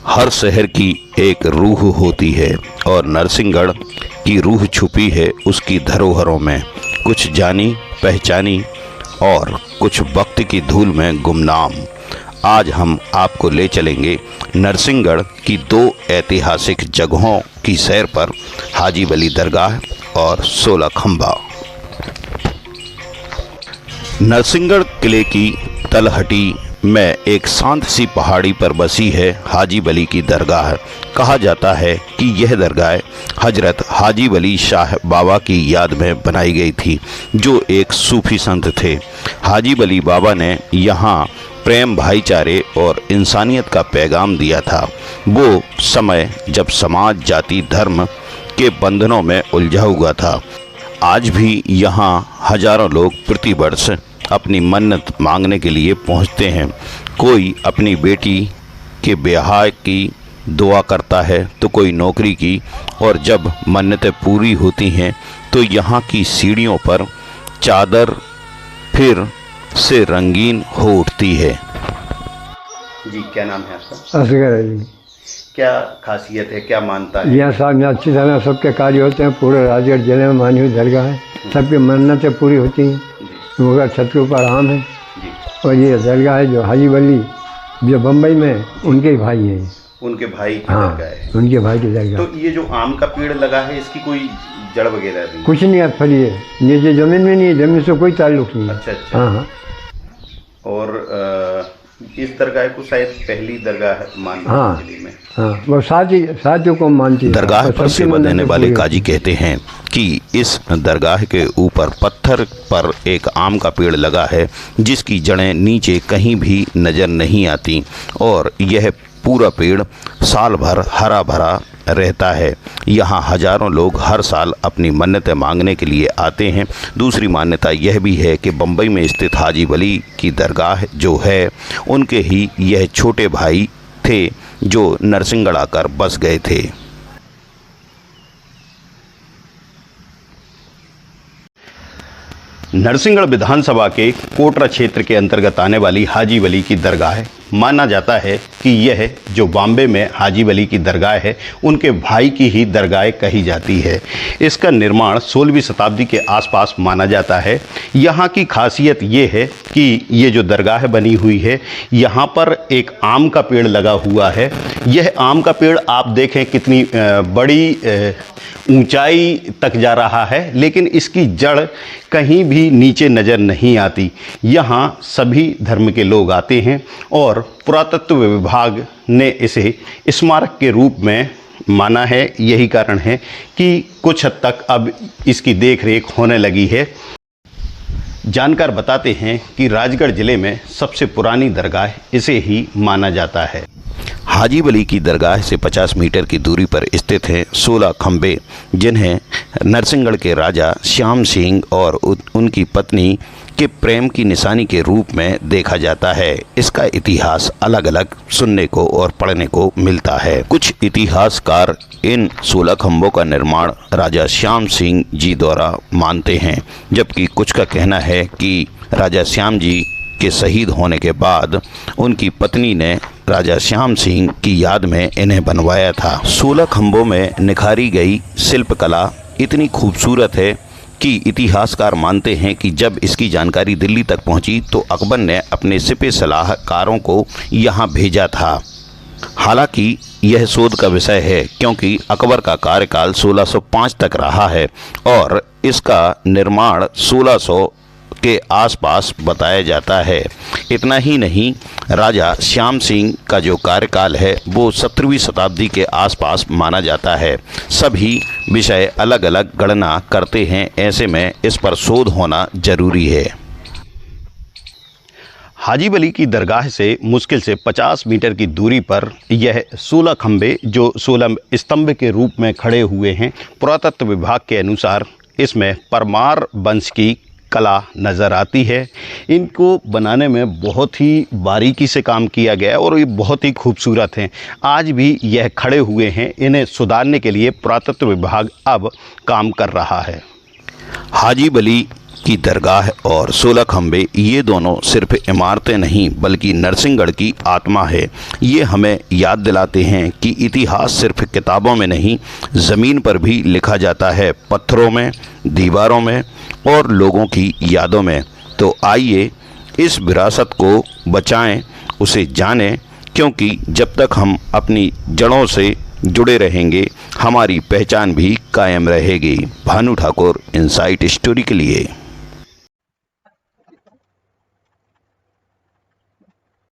हर शहर की एक रूह होती है और नरसिंहगढ़ की रूह छुपी है उसकी धरोहरों में, कुछ जानी पहचानी और कुछ वक्त की धूल में गुमनाम। आज हम आपको ले चलेंगे नरसिंहगढ़ की दो ऐतिहासिक जगहों की सैर पर, हाजी वली दरगाह और 16 खंबा। नरसिंहगढ़ किले की तलहटी में एक शांत सी पहाड़ी पर बसी है हाजी वली की दरगाह। कहा जाता है कि यह दरगाह हजरत हाजी वली शाह बाबा की याद में बनाई गई थी, जो एक सूफी संत थे। हाजी वली बाबा ने यहाँ प्रेम, भाईचारे और इंसानियत का पैगाम दिया था। वो समय जब समाज जाति धर्म के बंधनों में उलझा हुआ था। आज भी यहाँ हजारों लोग प्रतिवर्ष अपनी मन्नत मांगने के लिए पहुँचते हैं। कोई अपनी बेटी के ब्याह की दुआ करता है तो कोई नौकरी की, और जब मन्नतें पूरी होती हैं तो यहाँ की सीढ़ियों पर चादर फिर से रंगीन हो उठती है। जी, क्या नाम है आपका? असगर अली। क्या खासियत है, क्या मानता है? यहाँ साहब में अच्छी तरह सबके कार्य होते हैं। पूरे राजगढ़ जिले में मानी हुई दरगाह है, सबकी मन्नतें पूरी होती हैं। मुगल छत के ऊपर आम है। और ये दरगाह है जो हाजी वली जो बम्बई में उनके ही भाई हैं। उनके भाई की हाँ, दरगाह है। उनके भाई की दरगाह। तो ये जो आम का पेड़ लगा है, इसकी कोई जड़ वगैरह नहीं? कुछ नहीं है, फली है। नीचे जमीन में नहीं है, जमीन से कोई ताल्लुक नहीं है। अच्छा अच्छा। हाँ हाँ। और इस दरगाह को शायद पहली दरगाह मानते हैं हाँ दिल्ली में। हाँ, वो साथियों को मानती है। दरगाह पर सेवा देने वाले काजी कहते हैं कि इस दरगाह के ऊपर पत्थर पर एक आम का पेड़ लगा है, जिसकी जड़ें नीचे कहीं भी नज़र नहीं आती, और यह पूरा पेड़ साल भर हरा भरा रहता है। यहाँ हजारों लोग हर साल अपनी मन्नतें मांगने के लिए आते हैं। दूसरी मान्यता यह भी है कि बम्बई में स्थित हाजी वली की दरगाह जो है, उनके ही यह छोटे भाई थे जो नरसिंहगढ़ आकर बस गए थे। नरसिंहगढ़ विधानसभा के कोटरा क्षेत्र के अंतर्गत आने वाली हाजी वली की दरगाह माना जाता है कि यह जो बॉम्बे में हाजी वली की दरगाह है, उनके भाई की ही दरगाह कही जाती है। इसका निर्माण 16वीं शताब्दी के आसपास माना जाता है। यहाँ की खासियत ये है कि ये जो दरगाह बनी हुई है, यहाँ पर एक आम का पेड़ लगा हुआ है। यह आम का पेड़ आप देखें कितनी बड़ी ऊंचाई तक जा रहा है, लेकिन इसकी जड़ कहीं भी नीचे नज़र नहीं आती। यहाँ सभी धर्म के लोग आते हैं और पुरातत्व विभाग ने इसे स्मारक के रूप में माना है। यही कारण है कि कुछ हद तक अब इसकी देखरेख होने लगी है। जानकार बताते हैं कि राजगढ़ ज़िले में सबसे पुरानी दरगाह इसे ही माना जाता है। हाजी वली की दरगाह से 50 मीटर की दूरी पर स्थित हैं 16 खंबे, जिन्हें नरसिंहगढ़ के राजा श्याम सिंह और उनकी पत्नी के प्रेम की निशानी के रूप में देखा जाता है। इसका इतिहास अलग अलग सुनने को और पढ़ने को मिलता है। कुछ इतिहासकार इन 16 खंभों का निर्माण राजा श्याम सिंह जी द्वारा मानते हैं, जबकि कुछ का कहना है कि राजा श्याम जी के शहीद होने के बाद उनकी पत्नी ने राजा श्याम सिंह की याद में इन्हें बनवाया था। 16 खंभों में निखारी गई शिल्पकला इतनी खूबसूरत है कि इतिहासकार मानते हैं कि जब इसकी जानकारी दिल्ली तक पहुंची तो अकबर ने अपने सिपह सलाहकारों को यहां भेजा था। हालांकि यह शोध का विषय है, क्योंकि अकबर का कार्यकाल 1605 तक रहा है और इसका निर्माण 1600 के आसपास बताया जाता है। इतना ही नहीं, राजा श्याम सिंह का जो कार्यकाल है वो 17वीं शताब्दी के आसपास माना जाता है। सभी विषय अलग अलग गणना करते हैं, ऐसे में इस पर शोध होना जरूरी है। हाजी वली की दरगाह से मुश्किल से 50 मीटर की दूरी पर यह 16 खंबे जो 16 स्तंभ के रूप में खड़े हुए हैं। पुरातत्व विभाग के अनुसार इसमें परमार वंश की कला नज़र आती है। इनको बनाने में बहुत ही बारीकी से काम किया गया है और ये बहुत ही खूबसूरत हैं। आज भी यह खड़े हुए हैं। इन्हें सुधारने के लिए पुरातत्व विभाग अब काम कर रहा है। हाजी वली की दरगाह और 16 खंबे, ये दोनों सिर्फ इमारतें नहीं बल्कि नरसिंहगढ़ की आत्मा है। ये हमें याद दिलाते हैं कि इतिहास सिर्फ किताबों में नहीं, ज़मीन पर भी लिखा जाता है, पत्थरों में, दीवारों में और लोगों की यादों में। तो आइए इस विरासत को बचाएं, उसे जानें, क्योंकि जब तक हम अपनी जड़ों से जुड़े रहेंगे हमारी पहचान भी कायम रहेगी। भानु ठाकुर, इनसाइट स्टोरी के लिए।